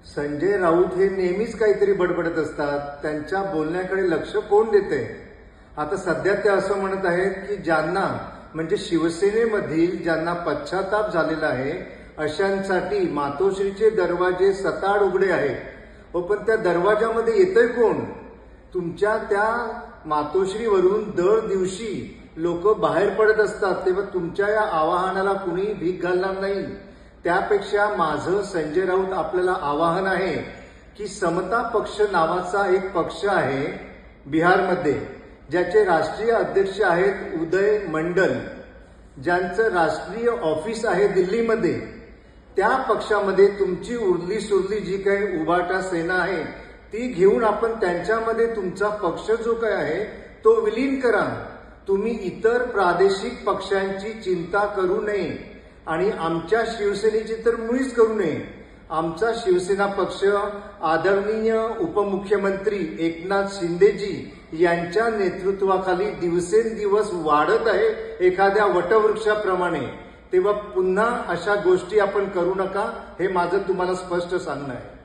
संजय राऊत हे नेहमीच काहीतरी बडबडत असतात. त्यांच्या बोलण्याकडे लक्ष कोण देते? आता सध्या ते असं म्हणत आहेत की ज्यांना म्हणजे शिवसेनेमधील ज्यांना पश्चाताप झालेला आहे अशांसाठी मातोश्रीचे दरवाजे सताड उघडे आहेत. पण त्या दरवाजामध्ये येतंय कोण? तुमच्या त्या मातोश्रीवरून दर दिवशी लोक बाहेर पडत असतात, तेव्हा तुमच्या या आवाहनाला कुणी भीक घालणार नाही. त्यापेक्षा माझं संजय राऊत आपल्याला आवाहन आहे की समता पक्ष नावाचा एक पक्ष आहे बिहारमध्ये, ज्याचे राष्ट्रीय अध्यक्ष आहेत उदय मंडल, ज्यांचं राष्ट्रीय ऑफिस आहे दिल्लीमध्ये. त्या पक्षामध्ये तुमची उरली सुरली जी काही उभाटा सेना आहे ती घेऊन आपण त्यांच्यामध्ये तुमचा पक्ष जो काय आहे तो विलीन करा. तुम्ही इतर प्रादेशिक पक्षांची चिंता करू नये आणि आमच्या शिवसेनेची तर मुळीच करू नये. आमचा शिवसेना पक्ष आदरणीय उपमुख्यमंत्री एकनाथ शिंदेजी यांच्या नेतृत्वाखाली दिवसेंदिवस वाढत आहे एखाद्या वटवृक्षाप्रमाणे. तेव्हा पुन्हा अशा गोष्टी आपण करू नका, हे माझं तुम्हाला स्पष्ट सांगणं आहे.